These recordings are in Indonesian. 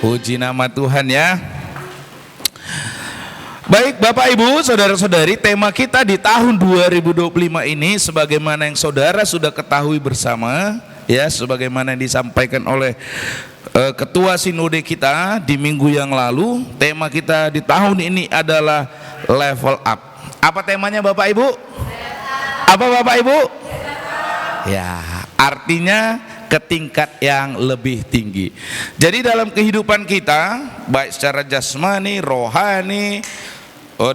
Puji nama Tuhan ya. Baik Bapak Ibu, saudara-saudari, tema kita di tahun 2025 ini sebagaimana yang saudara sudah ketahui bersama ya, sebagaimana yang disampaikan oleh Ketua Sinode kita di minggu yang lalu, tema kita di tahun ini adalah level up. Apa temanya Bapak Ibu? Apa Bapak Ibu? Ya, artinya ke tingkat yang lebih tinggi. Jadi dalam kehidupan kita, baik secara jasmani, rohani,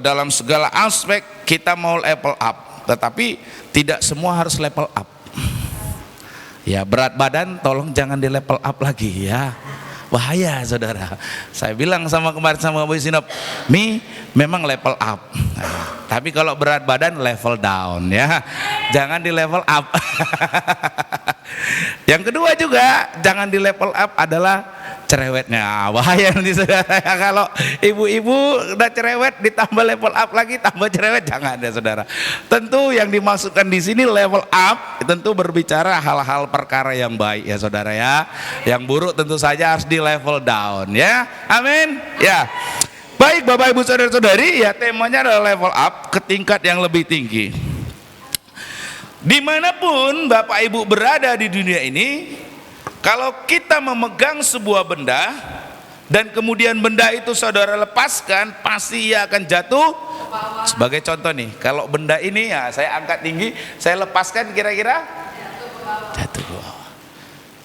dalam segala aspek kita mau level up, tetapi tidak semua harus level up. Ya, berat badan tolong jangan di level up lagi ya. Bahaya saudara. Saya bilang kemarin sama Bu Sinop, memang level up. Nah, tapi kalau berat badan level down ya. Jangan di level up. Yang kedua juga jangan di level up adalah cerewetnya. Bahaya nanti saudara. Kalau ibu-ibu udah cerewet ditambah level up lagi tambah cerewet, jangan ya saudara. Tentu yang dimaksudkan di sini level up tentu berbicara hal-hal perkara yang baik ya saudara ya. Yang buruk tentu saja harus di level down ya. Amin. Ya. Baik Bapak Ibu saudara-saudari, ya temanya adalah level up ke tingkat yang lebih tinggi. Dimanapun Bapak Ibu berada di dunia ini, kalau kita memegang sebuah benda dan kemudian benda itu saudara lepaskan, pasti ia akan jatuh. Sebagai contoh nih, kalau benda ini ya saya angkat tinggi, saya lepaskan, kira-kira jatuh ke bawah.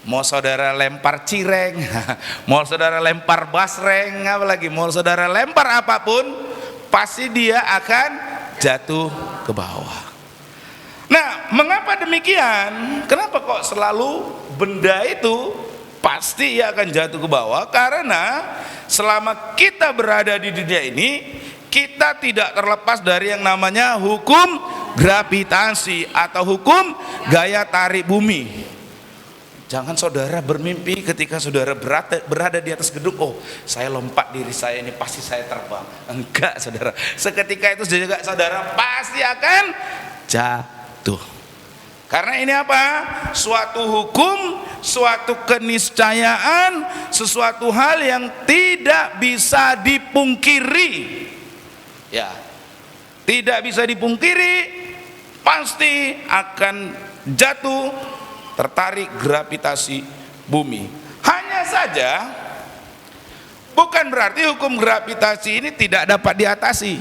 Mau saudara lempar cireng, mau saudara lempar basreng, apalagi mau saudara lempar apapun, pasti dia akan jatuh ke bawah. Nah, mengapa demikian? Kenapa kok selalu benda itu pasti ia akan jatuh ke bawah? Karena selama kita berada di dunia ini, kita tidak terlepas dari yang namanya hukum gravitasi atau hukum gaya tarik bumi. Jangan saudara bermimpi ketika saudara berada di atas gedung, oh saya lompat diri saya ini pasti saya terbang. Enggak saudara, seketika itu juga saudara pasti akan jatuh. Karena ini apa? Suatu hukum, suatu keniscayaan, sesuatu hal yang tidak bisa dipungkiri. Ya, tidak bisa dipungkiri, pasti akan jatuh, tertarik gravitasi bumi. Hanya saja bukan berarti hukum gravitasi ini tidak dapat diatasi.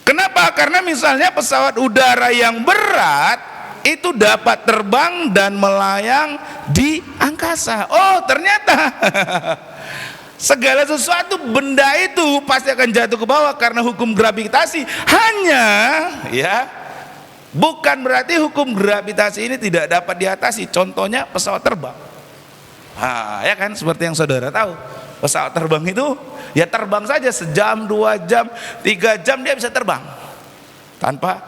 Kenapa? Karena misalnya pesawat udara yang berat itu dapat terbang dan melayang di angkasa. Oh ternyata segala sesuatu benda itu pasti akan jatuh ke bawah karena hukum gravitasi. Hanya ya, bukan berarti hukum gravitasi ini tidak dapat diatasi. Contohnya pesawat terbang. Nah, ya kan seperti yang saudara tahu, pesawat terbang itu ya terbang saja sejam, 2 jam, 3 jam dia bisa terbang tanpa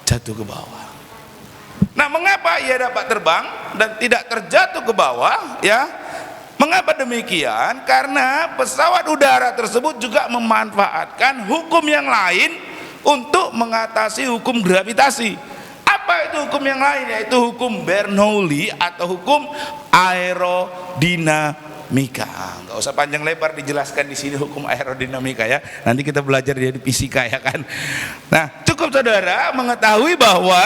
jatuh ke bawah. Nah, mengapa ia dapat terbang dan tidak terjatuh ke bawah ya? Mengapa demikian? Karena pesawat udara tersebut juga memanfaatkan hukum yang lain untuk mengatasi hukum gravitasi. Apa itu hukum yang lain? Yaitu hukum Bernoulli atau hukum aerodinamika. Nggak usah panjang lebar dijelaskan di sini hukum aerodinamika ya. Nanti kita belajar di fisika ya kan. Nah, cukup saudara mengetahui bahwa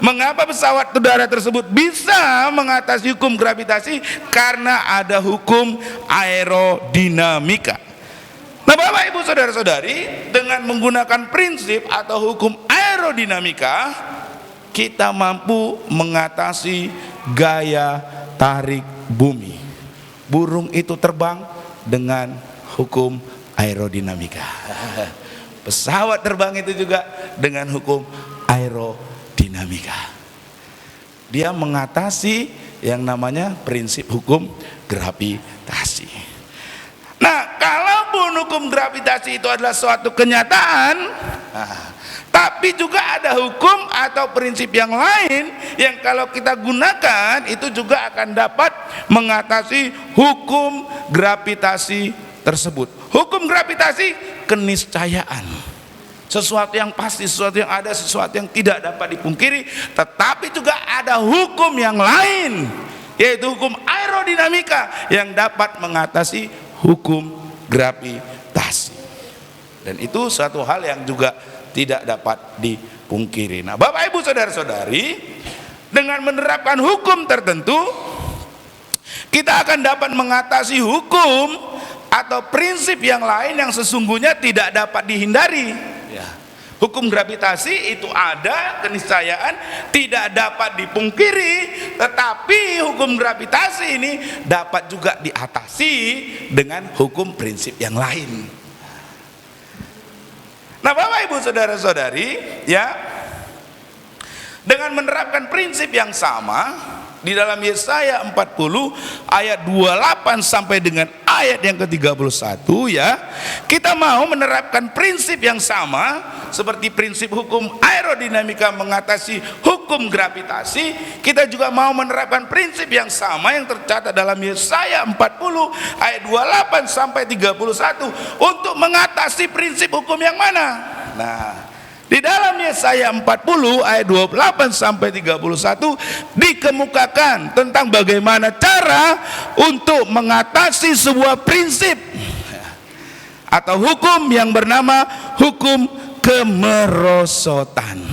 mengapa pesawat udara tersebut bisa mengatasi hukum gravitasi, karena ada hukum aerodinamika. Nah, Bapak Ibu saudara-saudari, dengan menggunakan prinsip atau hukum aerodinamika, kita mampu mengatasi gaya tarik bumi. Burung itu terbang dengan hukum aerodinamika. Pesawat terbang itu juga dengan hukum aerodinamika. Dia mengatasi yang namanya prinsip hukum gravitasi. Nah, kalaupun hukum gravitasi itu adalah suatu kenyataan, tapi juga ada hukum atau prinsip yang lain yang kalau kita gunakan itu juga akan dapat mengatasi hukum gravitasi tersebut. Hukum gravitasi keniscayaan, sesuatu yang pasti, sesuatu yang ada, sesuatu yang tidak dapat dipungkiri. Tetapi juga ada hukum yang lain, yaitu hukum aerodinamika aerodinamika yang dapat mengatasi hukum gravitasi. Dan itu suatu hal yang juga tidak dapat dipungkiri. Nah, Bapak Ibu saudara-saudari, dengan menerapkan hukum tertentu, kita akan dapat mengatasi hukum atau prinsip yang lain yang sesungguhnya tidak dapat dihindari. Ya. Hukum gravitasi itu ada, keniscayaan tidak dapat dipungkiri, tetapi hukum gravitasi ini dapat juga diatasi dengan hukum prinsip yang lain. Nah, Bapak Ibu saudara-saudari, ya, dengan menerapkan prinsip yang sama di dalam Yesaya 40 ayat 28 sampai dengan ayat yang ke-31, ya, kita mau menerapkan prinsip yang sama seperti prinsip hukum aerodinamika mengatasi hukum gravitasi. Kita juga mau menerapkan prinsip yang sama yang tercatat dalam Yesaya 40 ayat 28 sampai 31 untuk mengatasi prinsip hukum yang mana? Nah, di dalam Yesaya 40 ayat 28 sampai 31 dikemukakan tentang bagaimana cara untuk mengatasi sebuah prinsip atau hukum yang bernama hukum kemerosotan.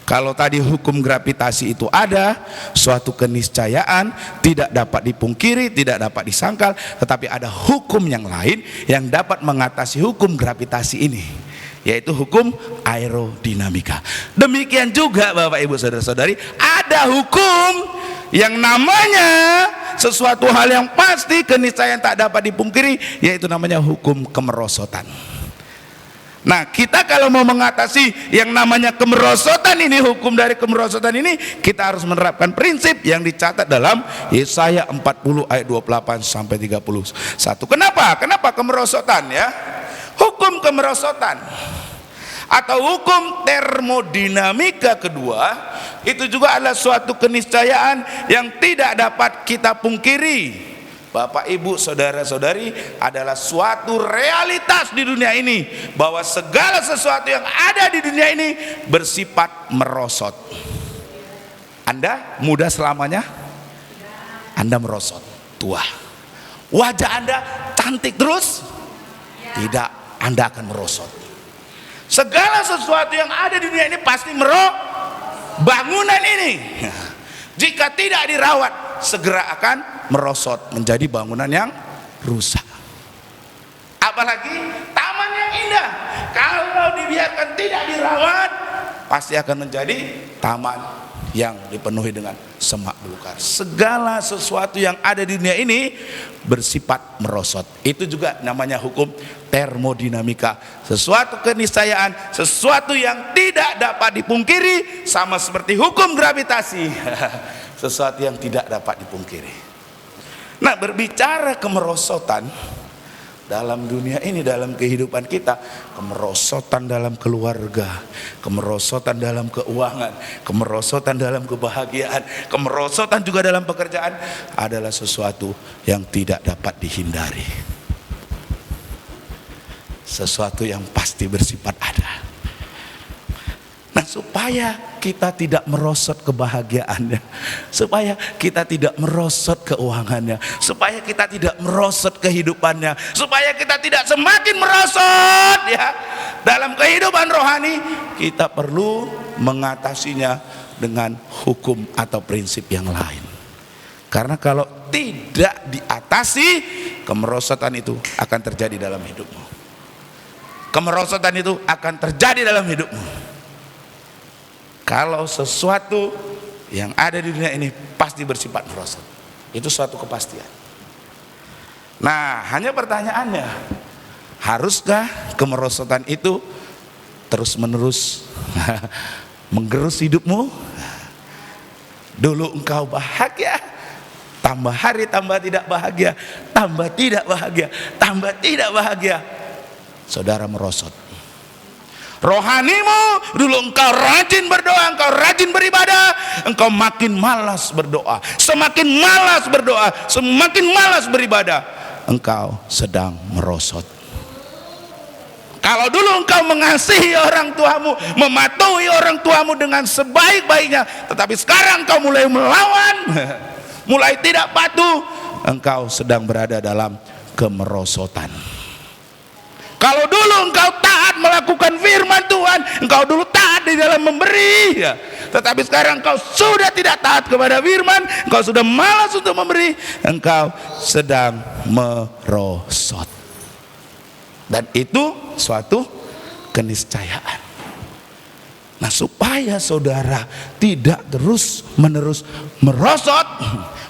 Kalau tadi hukum gravitasi itu ada, suatu keniscayaan tidak dapat dipungkiri, tidak dapat disangkal, tetapi ada hukum yang lain yang dapat mengatasi hukum gravitasi ini, yaitu hukum aerodinamika. Demikian juga Bapak Ibu saudara-saudari, ada hukum yang namanya sesuatu hal yang pasti, keniscayaan tak dapat dipungkiri, yaitu namanya hukum kemerosotan. Nah, kita kalau mau mengatasi yang namanya kemerosotan ini, hukum dari kemerosotan ini, kita harus menerapkan prinsip yang dicatat dalam Yesaya 40 ayat 28 sampai 31. Kenapa? Kenapa kemerosotan, ya? Hukum kemerosotan atau hukum termodinamika kedua itu juga adalah suatu keniscayaan yang tidak dapat kita pungkiri. Bapak Ibu saudara-saudari, adalah suatu realitas di dunia ini bahwa segala sesuatu yang ada di dunia ini bersifat merosot. Anda muda selamanya? Anda merosot, tua. Wajah Anda cantik terus? Tidak, Anda akan merosot. Segala sesuatu yang ada di dunia ini pasti bangunan ini jika tidak dirawat segera akan merosot menjadi bangunan yang rusak. Apalagi taman yang indah, kalau dibiarkan tidak dirawat pasti akan menjadi taman yang dipenuhi dengan semak belukar. Segala sesuatu yang ada di dunia ini bersifat merosot. Itu juga namanya hukum termodinamika. Sesuatu keniscayaan, sesuatu yang tidak dapat dipungkiri, sama seperti hukum gravitasi. Sesuatu yang tidak dapat dipungkiri. Nah, berbicara kemerosotan dalam dunia ini, dalam kehidupan kita, kemerosotan dalam keluarga, kemerosotan dalam keuangan, kemerosotan dalam kebahagiaan, kemerosotan juga dalam pekerjaan adalah sesuatu yang tidak dapat dihindari. Sesuatu yang pasti bersifat ada. Nah, supaya kita tidak merosot kebahagiaannya, supaya kita tidak merosot keuangannya, supaya kita tidak merosot kehidupannya, supaya kita tidak semakin merosot, ya, dalam kehidupan rohani, kita perlu mengatasinya dengan hukum atau prinsip yang lain. Karena kalau tidak diatasi, kemerosotan itu akan terjadi dalam hidupmu. Kemerosotan itu akan terjadi dalam hidupmu. Kalau sesuatu yang ada di dunia ini pasti bersifat merosot, itu suatu kepastian. Nah, hanya pertanyaannya, haruskah kemerosotan itu terus-menerus menggerus hidupmu? Dulu engkau bahagia, tambah hari tambah tidak bahagia, tambah tidak bahagia, tambah tidak bahagia, saudara merosot. Rohanimu, dulu engkau rajin berdoa, engkau rajin beribadah, engkau makin malas berdoa. Semakin malas berdoa, semakin malas beribadah, engkau sedang merosot. Kalau dulu engkau mengasihi orang tuamu, mematuhi orang tuamu dengan sebaik-baiknya, tetapi sekarang engkau mulai melawan, mulai tidak patuh, engkau sedang berada dalam kemerosotan. Kalau dulu engkau taat melakukan firman Tuhan, engkau dulu taat di dalam memberi, ya. Tetapi sekarang engkau sudah tidak taat kepada firman, engkau sudah malas untuk memberi, engkau sedang merosot. Dan itu suatu keniscayaan. Nah, supaya saudara tidak terus menerus merosot,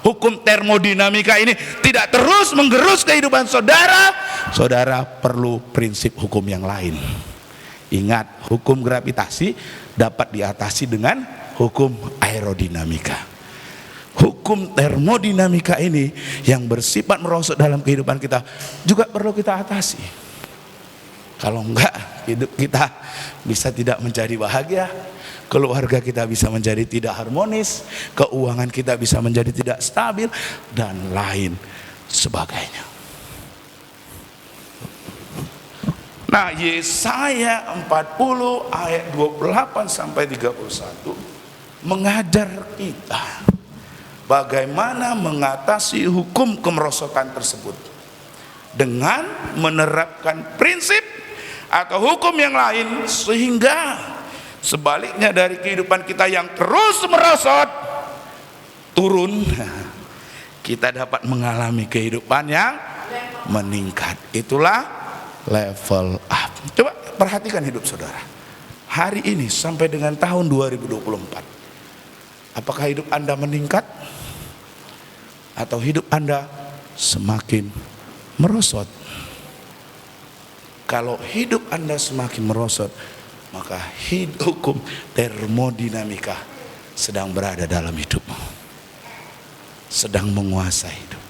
hukum termodinamika ini tidak terus menggerus kehidupan saudara, saudara perlu prinsip hukum yang lain. Ingat, hukum gravitasi dapat diatasi dengan hukum aerodinamika. Hukum termodinamika ini yang bersifat merosot dalam kehidupan kita juga perlu kita atasi. Kalau enggak, hidup kita bisa tidak menjadi bahagia, keluarga kita bisa menjadi tidak harmonis, keuangan kita bisa menjadi tidak stabil, dan lain sebagainya. Nah, Yesaya 40 ayat 28 sampai 31 mengajar kita bagaimana mengatasi hukum kemerosotan tersebut dengan menerapkan prinsip atau hukum yang lain, sehingga sebaliknya dari kehidupan kita yang terus merosot turun, kita dapat mengalami kehidupan yang meningkat. Itulah level up. Coba perhatikan hidup saudara hari ini sampai dengan tahun 2024. Apakah hidup Anda meningkat atau hidup Anda semakin merosot? Kalau hidup Anda semakin merosot, maka hukum termodinamika sedang berada dalam hidupmu, sedang menguasai hidup,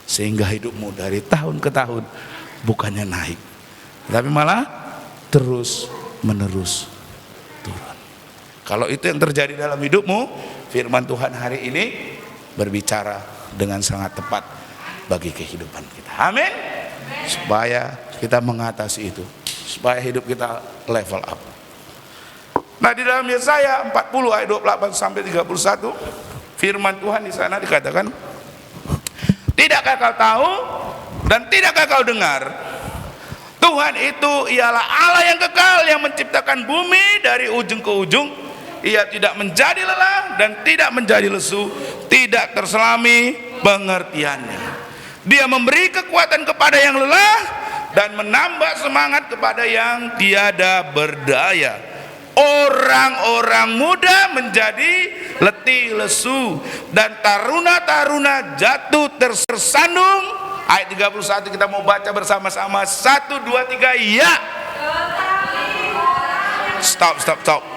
sehingga hidupmu dari tahun ke tahun bukannya naik, tapi malah terus menerus turun. Kalau itu yang terjadi dalam hidupmu, firman Tuhan hari ini berbicara dengan sangat tepat bagi kehidupan kita. Amin. Supaya kita mengatasi itu, supaya hidup kita level up. Nah, di dalam Yesaya 40 ayat 28 sampai 31, firman Tuhan di sana dikatakan, tidakkah kau tahu dan tidakkah kau dengar? Tuhan itu ialah Allah yang kekal, yang menciptakan bumi dari ujung ke ujung. Ia tidak menjadi lelah dan tidak menjadi lesu, tidak terselami pengertiannya. Dia memberi kekuatan kepada yang lelah dan menambah semangat kepada yang tiada berdaya. Orang-orang muda menjadi letih lesu dan taruna-taruna jatuh tersandung. Ayat 31 kita mau baca bersama-sama. 1, 2, 3, ya. Stop.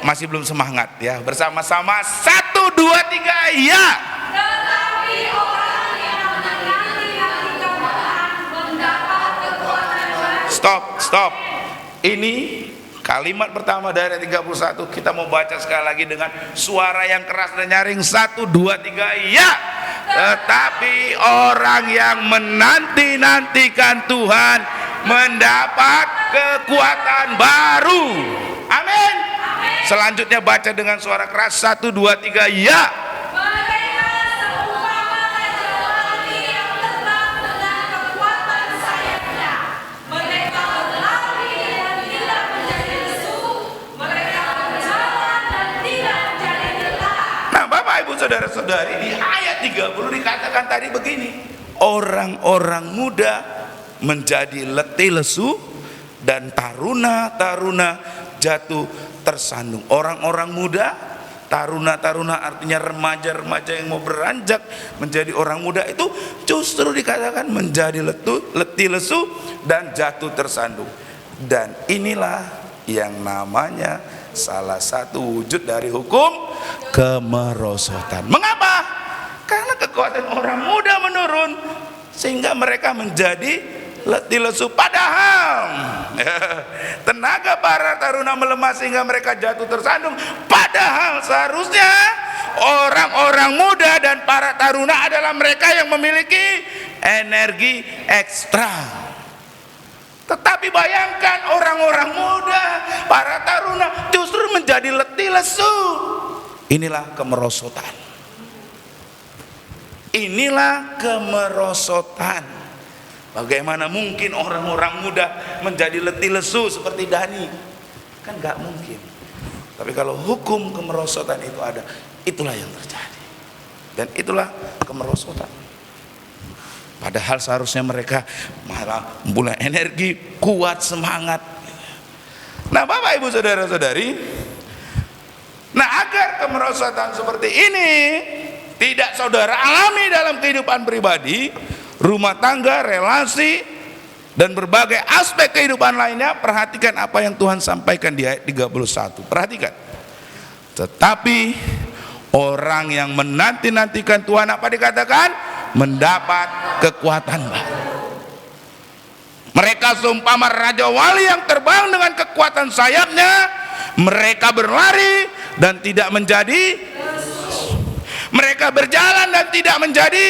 Masih belum semangat ya. Bersama-sama 1, 2, 3, ya. Tetapi orang yang menanti Tuhan mendapat kekuatan baru. Stop. Ini kalimat pertama dari 31 kita mau baca sekali lagi dengan suara yang keras dan nyaring. 1, 2, 3, ya. Tetapi orang yang menanti-nantikan Tuhan mendapat kekuatan baru. Amin. Selanjutnya baca dengan suara keras. 1, 2, 3, ya. Mereka seumpama jelati yang terbang dengan kekuatan sayapnya. Mereka berlari dan tidak menjadi lesu. Mereka berjalan dan tidak menjadi lelah. Nah, Bapak Ibu Saudara-saudari, di ayat 30 dikatakan tadi begini, orang-orang muda menjadi letih lesu dan taruna-taruna jatuh tersandung. Orang-orang muda, taruna-taruna artinya remaja-remaja yang mau beranjak menjadi orang muda, itu justru dikatakan menjadi letih lesu dan jatuh tersandung. Dan inilah yang namanya salah satu wujud dari hukum kemerosotan. Mengapa? Karena kekuatan orang muda menurun sehingga mereka menjadi letih lesu. Padahal tenaga para taruna melemah sehingga mereka jatuh tersandung. Padahal seharusnya orang-orang muda dan para taruna adalah mereka yang memiliki energi ekstra. Tetapi bayangkan, orang-orang muda, para taruna justru menjadi letih lesu. Inilah kemerosotan. Inilah kemerosotan. Bagaimana mungkin orang-orang muda menjadi letih lesu seperti Dani? Kan gak mungkin. Tapi kalau hukum kemerosotan itu ada, itulah yang terjadi. Dan itulah kemerosotan. Padahal seharusnya mereka malah mempunyai energi, kuat, semangat. Nah Bapak Ibu Saudara-saudari, nah agar kemerosotan seperti ini tidak saudara alami dalam kehidupan pribadi, rumah tangga, relasi, dan berbagai aspek kehidupan lainnya, perhatikan apa yang Tuhan sampaikan di ayat 31. Perhatikan. Tetapi orang yang menanti-nantikan Tuhan, apa dikatakan? Mendapat kekuatan baru. Mereka seumpama raja wali yang terbang dengan kekuatan sayapnya. Mereka berlari dan tidak menjadi, mereka berjalan dan tidak menjadi.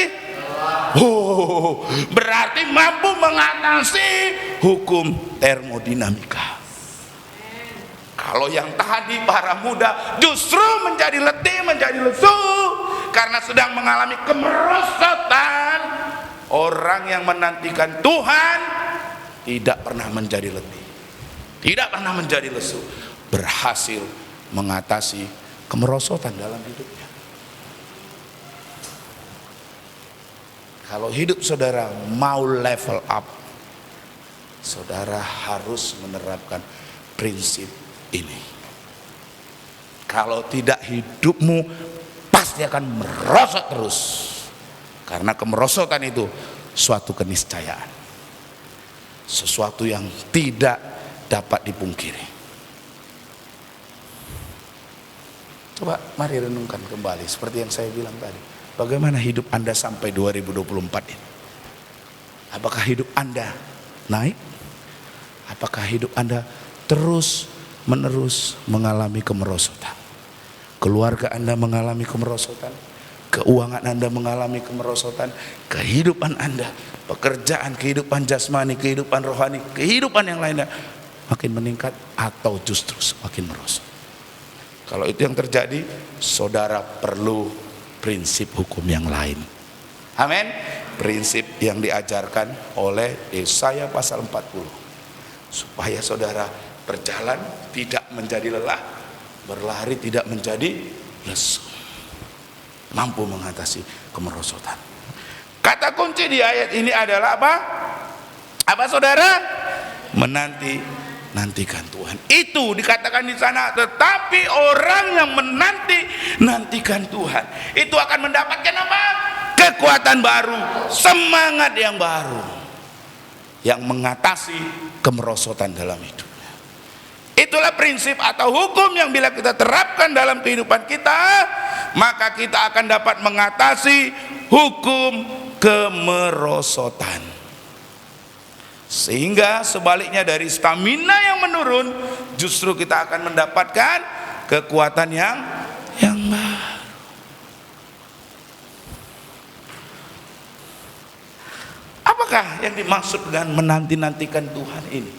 Berarti mampu mengatasi hukum termodinamika. Kalau yang tadi para muda justru menjadi letih, menjadi lesu karena sedang mengalami kemerosotan, orang yang menantikan Tuhan tidak pernah menjadi letih, tidak pernah menjadi lesu, berhasil mengatasi kemerosotan dalam hidupnya. Kalau hidup saudara mau level up, saudara harus menerapkan prinsip ini. Kalau tidak, hidupmu pasti akan merosot terus. Karena kemerosotan itu suatu keniscayaan, sesuatu yang tidak dapat dipungkiri. Coba mari renungkan kembali seperti yang saya bilang tadi. Bagaimana hidup Anda sampai 2024 ini? Apakah hidup Anda naik? Apakah hidup Anda terus menerus mengalami kemerosotan? Keluarga Anda mengalami kemerosotan, keuangan Anda mengalami kemerosotan, kehidupan Anda, pekerjaan, kehidupan jasmani, kehidupan rohani, kehidupan yang lainnya makin meningkat atau justru semakin merosot? Kalau itu yang terjadi, saudara perlu prinsip hukum yang lain. Amin. Prinsip yang diajarkan oleh Yesaya pasal 40. Supaya saudara berjalan tidak menjadi lelah, berlari tidak menjadi lesu, mampu mengatasi kemerosotan. Kata kunci di ayat ini adalah apa? Apa saudara? Nantikan Tuhan. Itu dikatakan di sana. Tetapi orang yang nantikan Tuhan itu akan mendapatkan apa? Kekuatan baru, semangat yang baru, yang mengatasi kemerosotan dalam hidupnya. Itulah prinsip atau hukum yang bila kita terapkan dalam kehidupan kita, maka kita akan dapat mengatasi hukum kemerosotan. Sehingga sebaliknya dari stamina yang menurun, justru kita akan mendapatkan kekuatan yang baru. Apakah yang dimaksud dengan menanti-nantikan Tuhan ini?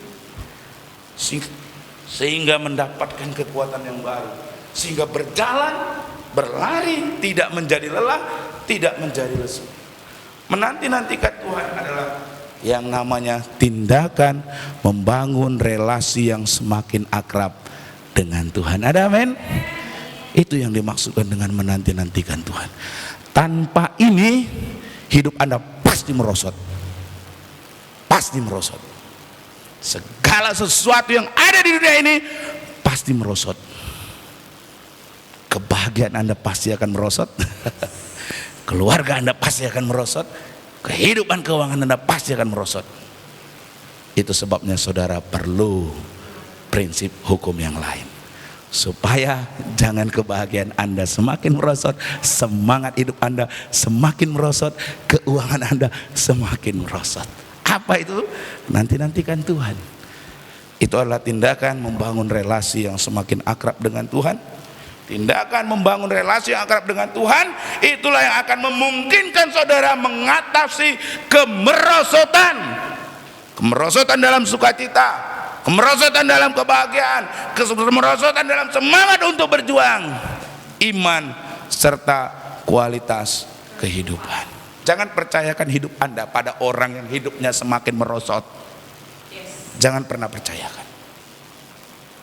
Sehingga mendapatkan kekuatan yang baru, sehingga berjalan, berlari, tidak menjadi lelah, tidak menjadi lesu. Menanti-nantikan Tuhan adalah yang namanya tindakan membangun relasi yang semakin akrab dengan Tuhan. Ada amin? Itu yang dimaksudkan dengan menanti-nantikan Tuhan. Tanpa ini hidup Anda pasti merosot. Pasti merosot. Segala sesuatu yang ada di dunia ini pasti merosot. Kebahagiaan Anda pasti akan merosot. Keluarga Anda pasti akan merosot. Kehidupan keuangan Anda pasti akan merosot. Itu sebabnya saudara perlu prinsip hukum yang lain, supaya jangan kebahagiaan Anda semakin merosot, semangat hidup Anda semakin merosot, keuangan Anda semakin merosot. Apa itu? Nantikan Tuhan. Itu adalah tindakan membangun relasi yang semakin akrab dengan Tuhan. Tindakan membangun relasi yang akrab dengan Tuhan, itulah yang akan memungkinkan saudara mengatasi kemerosotan. Kemerosotan dalam sukacita, kemerosotan dalam kebahagiaan, kemerosotan dalam semangat untuk berjuang, iman serta kualitas kehidupan. Jangan percayakan hidup Anda pada orang yang hidupnya semakin merosot. Jangan pernah percayakan.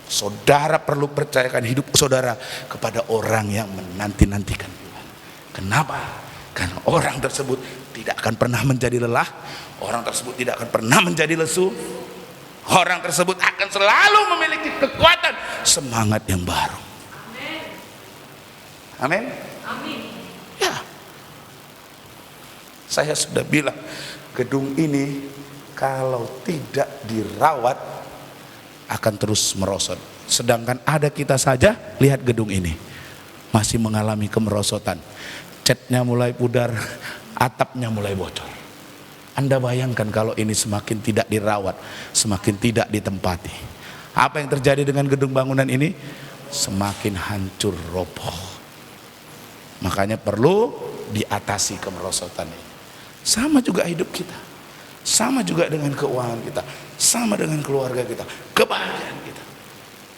Saudara perlu percayakan hidup saudara kepada orang yang menanti-nantikan Tuhan. Kenapa? Karena orang tersebut tidak akan pernah menjadi lelah, orang tersebut tidak akan pernah menjadi lesu, orang tersebut akan selalu memiliki kekuatan, semangat yang baru. Amin. Amin. Ya. Saya sudah bilang, gedung ini kalau tidak dirawat akan terus merosot. Sedangkan ada kita saja, lihat gedung ini masih mengalami kemerosotan. Catnya mulai pudar, atapnya mulai bocor. Anda bayangkan kalau ini semakin tidak dirawat, semakin tidak ditempati, apa yang terjadi dengan gedung bangunan ini? Semakin hancur roboh. Makanya perlu diatasi kemerosotan ini. Sama juga hidup kita, sama juga dengan keuangan kita, sama dengan keluarga kita, kebahagiaan kita.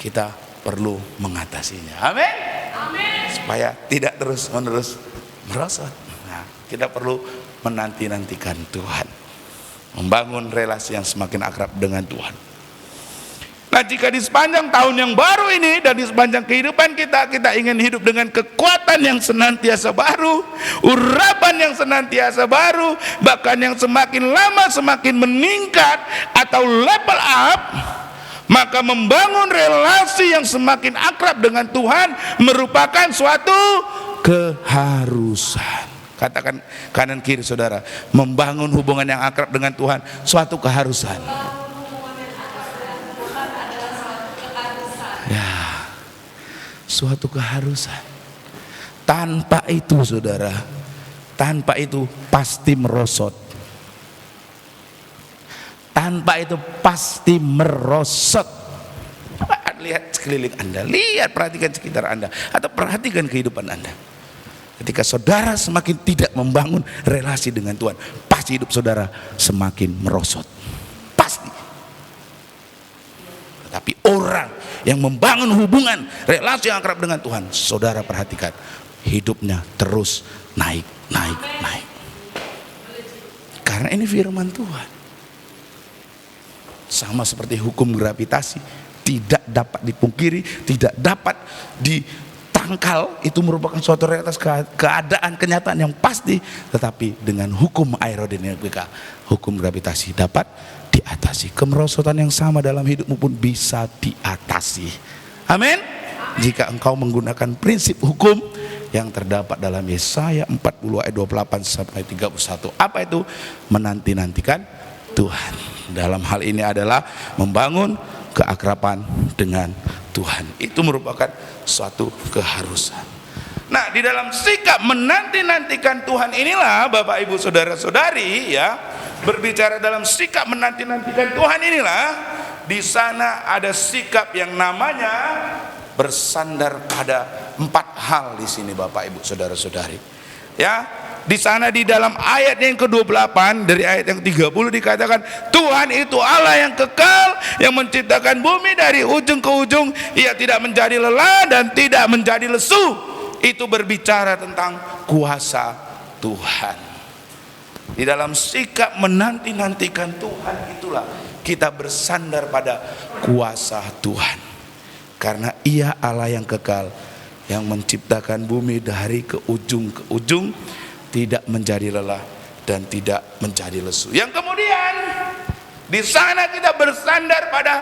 Kita perlu mengatasinya. Amin. Amin. Supaya tidak terus menerus merosot. Nah, kita perlu menanti-nantikan Tuhan, membangun relasi yang semakin akrab dengan Tuhan. Nah, jika di sepanjang tahun yang baru ini dan di sepanjang kehidupan kita, kita ingin hidup dengan kekuatan yang senantiasa baru, urapan yang senantiasa baru, bahkan yang semakin lama semakin meningkat atau level up, maka membangun relasi yang semakin akrab dengan Tuhan merupakan suatu keharusan. Katakan kanan kiri saudara, membangun hubungan yang akrab dengan Tuhan suatu keharusan. Ya, suatu keharusan. Tanpa itu saudara, tanpa itu pasti merosot. Tanpa itu pasti merosot. Coba lihat sekeliling Anda, lihat, perhatikan sekitar Anda, atau perhatikan kehidupan Anda. Ketika saudara semakin tidak membangun relasi dengan Tuhan, pasti hidup saudara semakin merosot. Pasti. Tetapi orang yang membangun hubungan relasi yang akrab dengan Tuhan, saudara perhatikan, hidupnya terus naik. Karena ini firman Tuhan. Sama seperti hukum gravitasi, tidak dapat dipungkiri, tidak dapat ditangkal. Itu merupakan suatu realitas keadaan, kenyataan yang pasti. Tetapi dengan hukum aerodinamika, hukum gravitasi dapat diatasi. Kemerosotan yang sama dalam hidupmu pun bisa diatasi. Amin. Jika engkau menggunakan prinsip hukum yang terdapat dalam Yesaya 40 ayat 28 sampai 31. Apa itu? Menanti-nantikan Tuhan. Dalam hal ini adalah membangun keakraban dengan Tuhan. Itu merupakan suatu keharusan. Nah, di dalam sikap menanti-nantikan Tuhan inilah Bapak Ibu Saudara-saudari, ya, berbicara dalam sikap menanti-nantikan Tuhan inilah, di sana ada sikap yang namanya bersandar pada 4 hal di sini Bapak Ibu Saudara-saudari. Ya, di sana di dalam ayat yang ke-28 dari ayat yang 30 dikatakan Tuhan itu Allah yang kekal, yang menciptakan bumi dari ujung ke ujung. Ia tidak menjadi lelah dan tidak menjadi lesu. Itu berbicara tentang kuasa Tuhan. Di dalam sikap menanti-nantikan Tuhan itulah kita bersandar pada kuasa Tuhan. Karena Ia Allah yang kekal, yang menciptakan bumi dari ke ujung, tidak menjadi lelah dan tidak menjadi lesu. Yang kemudian di sana kita bersandar pada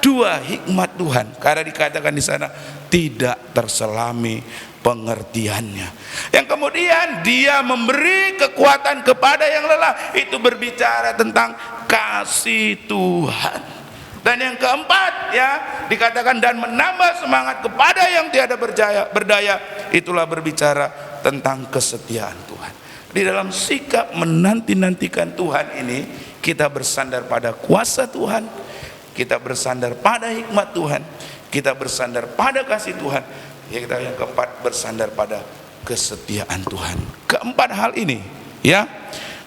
2 hikmat Tuhan, karena dikatakan di sana tidak terselami pengertiannya. Yang kemudian Dia memberi kekuatan kepada yang lelah, itu berbicara tentang kasih Tuhan. Dan yang keempat, ya, dikatakan dan menambah semangat kepada yang tiada berdaya, itulah berbicara tentang kesetiaan Tuhan. Di dalam sikap menanti-nantikan Tuhan ini, kita bersandar pada kuasa Tuhan, kita bersandar pada hikmat Tuhan, kita bersandar pada kasih Tuhan. Yang keempat, bersandar pada kesetiaan Tuhan. Keempat hal ini, ya,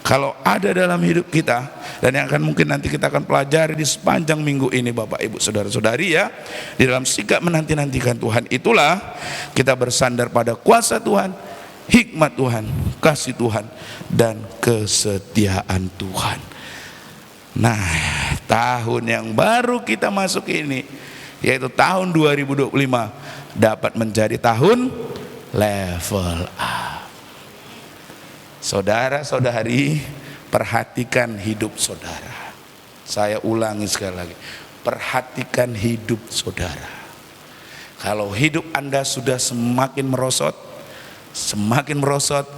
kalau ada dalam hidup kita, dan yang akan mungkin nanti kita akan pelajari di sepanjang minggu ini Bapak Ibu Saudara-saudari, ya, di dalam sikap menanti-nantikan Tuhan itulah kita bersandar pada kuasa Tuhan, hikmat Tuhan, kasih Tuhan dan kesetiaan Tuhan. Nah, tahun yang baru kita masuk ini, yaitu tahun 2025, dapat menjadi tahun level up. Saudara-saudari, perhatikan hidup saudara. Saya ulangi sekali lagi, perhatikan hidup saudara. Kalau hidup Anda sudah semakin merosot,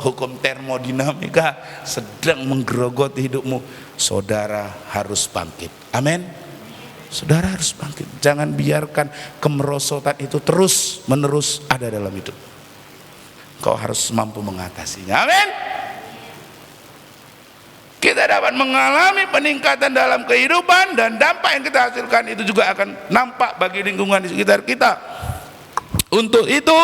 hukum termodinamika sedang menggerogoti hidupmu, saudara harus bangkit. Amin. Saudara harus bangkit. Jangan biarkan kemerosotan itu terus menerus ada dalam hidup. Kau harus mampu mengatasinya. Amin. Kita dapat mengalami peningkatan dalam kehidupan, dan dampak yang kita hasilkan itu juga akan nampak bagi lingkungan di sekitar kita. Untuk itu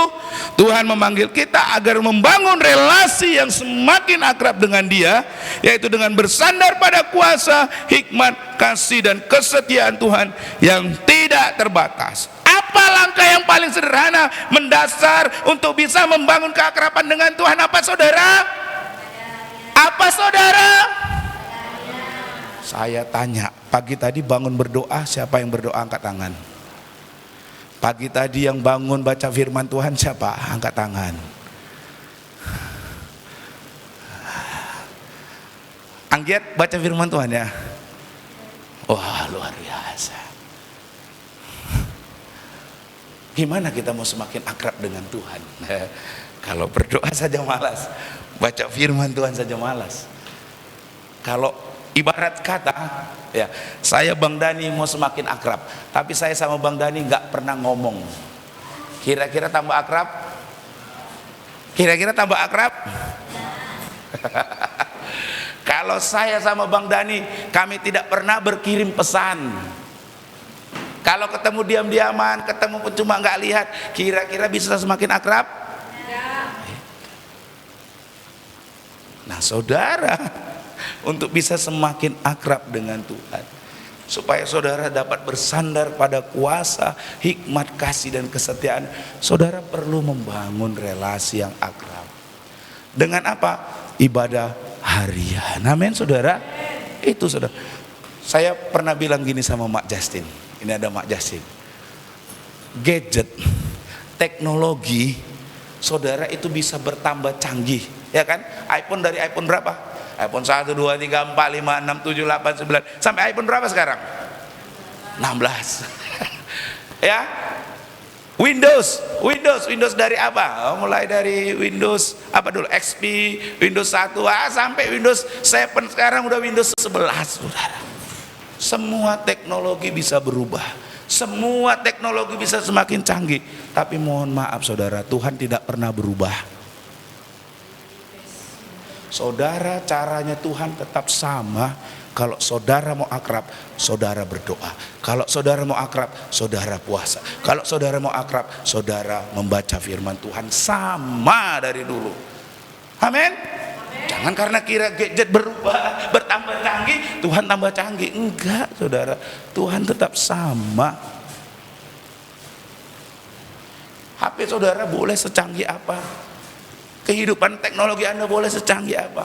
Tuhan memanggil kita agar membangun relasi yang semakin akrab dengan Dia, yaitu dengan bersandar pada kuasa, hikmat, kasih dan kesetiaan Tuhan yang tidak terbatas. Apa langkah yang paling sederhana mendasar untuk bisa membangun keakraban dengan Tuhan? Apa saudara? Apa saudara? Saya tanya, pagi tadi bangun berdoa, siapa yang berdoa angkat tangan? Pagi tadi yang bangun baca firman Tuhan siapa? Angkat tangan. Anggiat baca firman Tuhan ya? Wah, luar biasa. Gimana kita mau semakin akrab dengan Tuhan? Kalau berdoa saja malas, baca firman Tuhan saja malas. Kalau ibarat kata, ya, saya Bang Dani mau semakin akrab, tapi saya sama Bang Dani nggak pernah ngomong. Kira-kira tambah akrab? Kira-kira tambah akrab? Kalau saya sama Bang Dani, kami tidak pernah berkirim pesan. Kalau ketemu diam-diaman, ketemu pun cuma nggak lihat, kira-kira bisa semakin akrab? Nah, saudara, untuk bisa semakin akrab dengan Tuhan, supaya saudara dapat bersandar pada kuasa, hikmat, kasih dan kesetiaan, saudara perlu membangun relasi yang akrab. Dengan apa? Ibadah harian. Amin saudara. Itu saudara. Saya pernah bilang gini sama Mak Justin. Ini ada Mak Justin. Gadget, teknologi, saudara itu bisa bertambah canggih, ya kan? iPhone dari iPhone berapa? iPhone 1, 2, 3, 4, 5, 6, 7, 8, 9 sampai iPhone berapa sekarang? 16. Ya. Windows dari apa? Mulai dari Windows apa dulu? XP, Windows 1 sampai Windows 7, sekarang udah Windows 11, saudara. Semua teknologi bisa berubah. Semua teknologi bisa semakin canggih, tapi mohon maaf saudara, Tuhan tidak pernah berubah. Saudara, caranya Tuhan tetap sama. Kalau saudara mau akrab, saudara berdoa. Kalau saudara mau akrab, saudara puasa. Kalau saudara mau akrab, saudara membaca firman Tuhan, sama dari dulu. Amin. Jangan karena kira gadget berubah, bertambah canggih, Tuhan tambah canggih. Enggak saudara, Tuhan tetap sama. HP saudara boleh secanggih apa, kehidupan teknologi Anda boleh secanggih apa,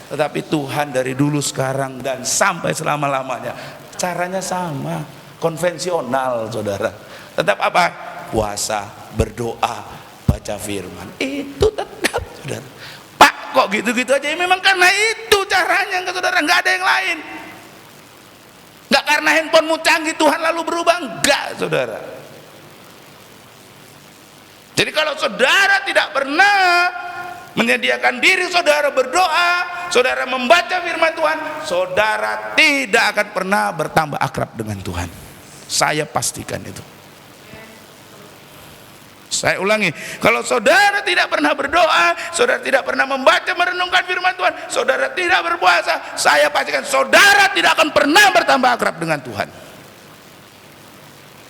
tetapi Tuhan dari dulu, sekarang, dan sampai selama-lamanya caranya sama, konvensional saudara. Tetap apa? Puasa, berdoa, baca firman. Itu tetap saudara. Pak, kok gitu-gitu aja? Ya, memang karena itu caranya saudara, nggak ada yang lain. Nggak karena handphonemu canggih Tuhan lalu berubah, enggak saudara. Jadi kalau saudara tidak pernah menyediakan diri saudara berdoa, saudara membaca firman Tuhan, saudara tidak akan pernah bertambah akrab dengan Tuhan. Saya pastikan itu. Saya ulangi, kalau saudara tidak pernah berdoa, saudara tidak pernah membaca merenungkan firman Tuhan, saudara tidak berpuasa, saya pastikan saudara tidak akan pernah bertambah akrab dengan Tuhan.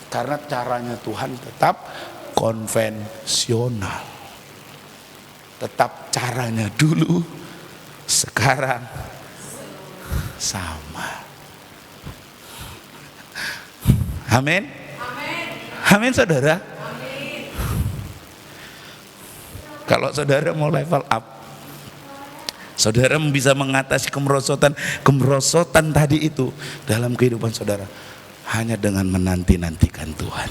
Karena caranya Tuhan tetap konvensional, tetap caranya dulu, sekarang sama. Amin. Amin saudara. Amin. Kalau saudara mau level up, Saudara bisa mengatasi kemerosotan tadi itu dalam kehidupan saudara hanya dengan menanti-nantikan Tuhan.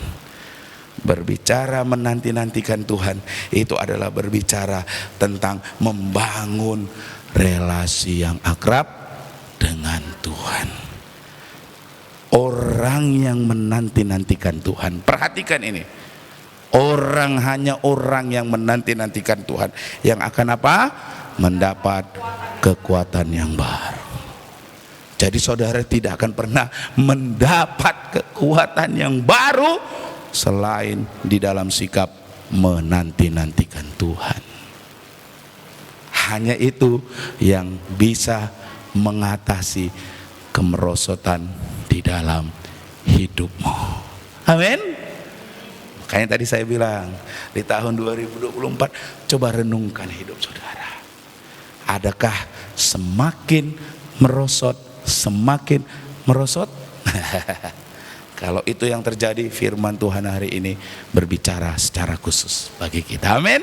Berbicara menanti-nantikan Tuhan itu adalah berbicara tentang membangun relasi yang akrab dengan Tuhan. Orang yang menanti-nantikan Tuhan, perhatikan ini, hanya orang yang menanti-nantikan Tuhan yang akan apa? Mendapat kekuatan yang baru. Jadi saudara tidak akan pernah mendapat kekuatan yang baru selain di dalam sikap menanti-nantikan Tuhan. Hanya itu yang bisa mengatasi kemerosotan di dalam hidupmu. Amin. Makanya tadi saya bilang di tahun 2024 coba renungkan hidup saudara. Adakah semakin merosot? Kalau itu yang terjadi, firman Tuhan hari ini berbicara secara khusus bagi kita. Amin.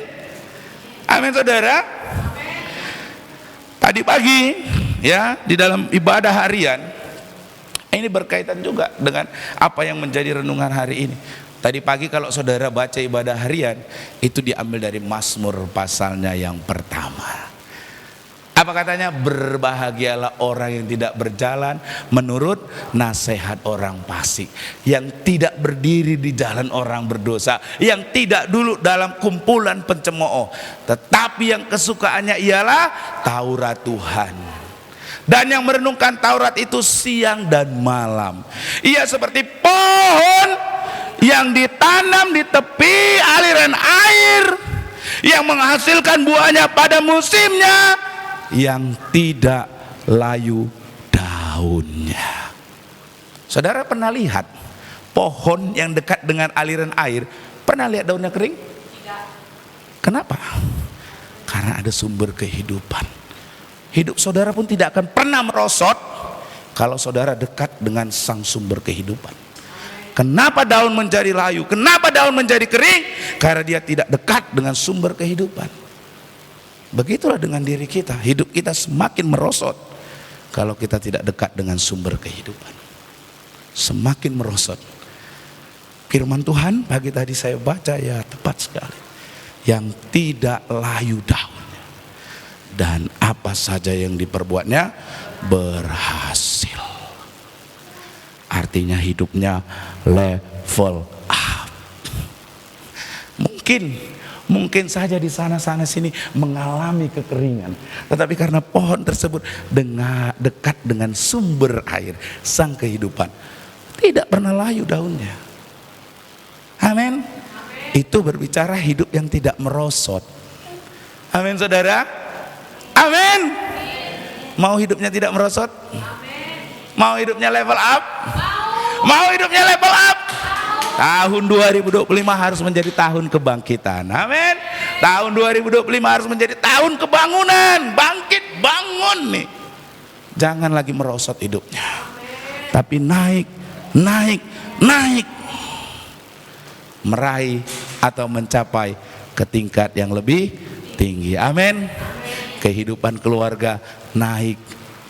Amin saudara. Tadi pagi ya di dalam ibadah harian ini berkaitan juga dengan apa yang menjadi renungan hari ini. Tadi pagi kalau saudara baca ibadah harian itu diambil dari Mazmur pasalnya yang pertama. Apa katanya? Berbahagialah orang yang tidak berjalan menurut nasihat orang fasik, yang tidak berdiri di jalan orang berdosa, yang tidak duduk dalam kumpulan pencemooh, tetapi yang kesukaannya ialah Taurat Tuhan. Dan yang merenungkan Taurat itu siang dan malam. Ia seperti pohon yang ditanam di tepi aliran air, yang menghasilkan buahnya pada musimnya, yang tidak layu daunnya. Saudara pernah lihat pohon yang dekat dengan aliran air? Pernah lihat daunnya kering? Tidak. Kenapa? Karena ada sumber kehidupan. Hidup saudara pun tidak akan pernah merosot kalau saudara dekat dengan sang sumber kehidupan. Kenapa daun menjadi layu? Kenapa daun menjadi kering? Karena dia tidak dekat dengan sumber kehidupan. Begitulah dengan diri kita, hidup kita semakin merosot kalau kita tidak dekat dengan sumber kehidupan. Semakin merosot. Firman Tuhan pagi tadi saya baca ya tepat sekali. Yang tidak layu daunnya, dan apa saja yang diperbuatnya berhasil. Artinya hidupnya level up. Mungkin saja di sana sini mengalami kekeringan, tetapi karena pohon tersebut dekat dengan sumber air sang kehidupan, tidak pernah layu daunnya. Amin. Itu berbicara hidup yang tidak merosot. Amin saudara. Amin. Mau hidupnya tidak merosot? Mau hidupnya level up? Mau hidupnya level up? Tahun 2025 harus menjadi tahun kebangkitan. Amin. Tahun 2025 harus menjadi tahun kebangunan. Bangkit, bangun nih. Jangan lagi merosot hidupnya, tapi naik. Meraih atau mencapai ke tingkat yang lebih tinggi. Amin. Kehidupan keluarga naik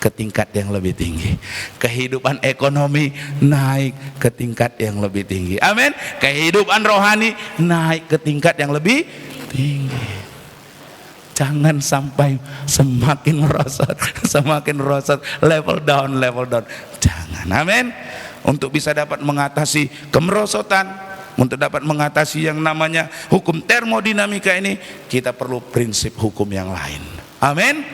ke tingkat yang lebih tinggi. Kehidupan ekonomi naik ke tingkat yang lebih tinggi. Amin. Kehidupan rohani naik ke tingkat yang lebih tinggi. Jangan sampai semakin merosot, level down. Jangan. Amin. Untuk bisa dapat mengatasi kemerosotan, untuk dapat mengatasi yang namanya hukum termodinamika ini, kita perlu prinsip hukum yang lain. Amin.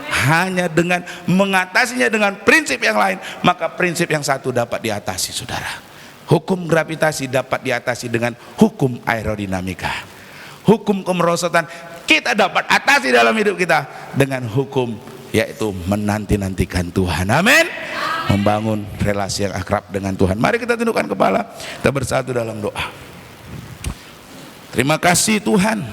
Hanya dengan mengatasinya dengan prinsip yang lain, maka prinsip yang satu dapat diatasi saudara. Hukum gravitasi dapat diatasi dengan hukum aerodinamika. Hukum kemerosotan kita dapat atasi dalam hidup kita dengan hukum, yaitu menanti-nantikan Tuhan. Amin. Membangun relasi yang akrab dengan Tuhan. Mari kita tundukkan kepala, kita bersatu dalam doa. Terima kasih Tuhan,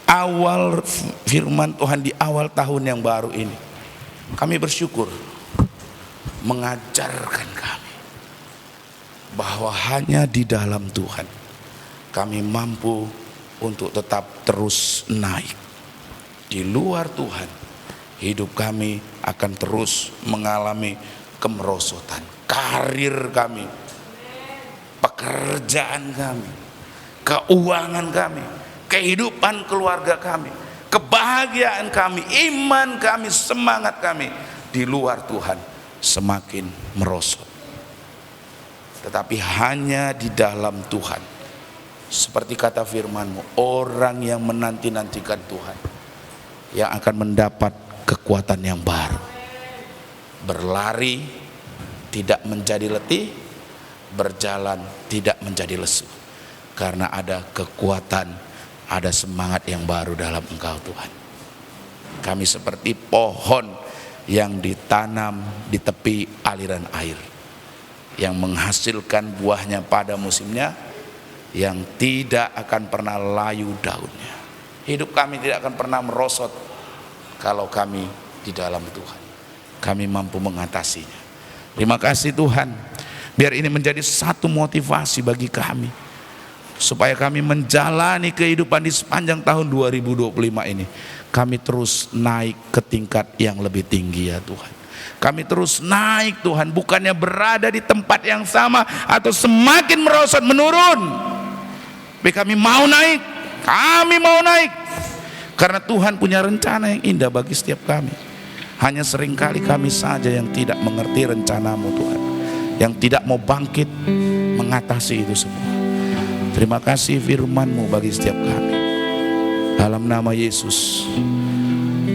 awal firman Tuhan di awal tahun yang baru ini, kami bersyukur mengajarkan kami bahwa hanya di dalam Tuhan kami mampu untuk tetap terus naik. Di luar Tuhan hidup kami akan terus mengalami kemerosotan. Karir kami, pekerjaan kami, keuangan kami, kehidupan keluarga kami, kebahagiaan kami, iman kami, semangat kami di luar Tuhan semakin merosot. Tetapi hanya di dalam Tuhan, seperti kata firman-Mu, orang yang menanti-nantikan Tuhan yang akan mendapat kekuatan yang baru. Berlari tidak menjadi letih, berjalan tidak menjadi lesu, karena ada kekuatan, ada semangat yang baru dalam Engkau Tuhan. Kami seperti pohon yang ditanam di tepi aliran air, yang menghasilkan buahnya pada musimnya, yang tidak akan pernah layu daunnya. Hidup kami tidak akan pernah merosot kalau kami di dalam Tuhan. Kami mampu mengatasinya. Terima kasih Tuhan. Biar ini menjadi satu motivasi bagi kami, supaya kami menjalani kehidupan di sepanjang tahun 2025 ini, kami terus naik ke tingkat yang lebih tinggi ya Tuhan. Kami terus naik Tuhan, bukannya berada di tempat yang sama atau semakin merosot menurun. Tapi kami mau naik, karena Tuhan punya rencana yang indah bagi setiap kami. Hanya seringkali kami saja yang tidak mengerti rencana-Mu Tuhan, yang tidak mau bangkit mengatasi itu semua. Terima kasih firman-Mu bagi setiap kami. Dalam nama Yesus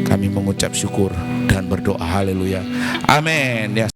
kami mengucap syukur dan berdoa. Haleluya, amin. Ya,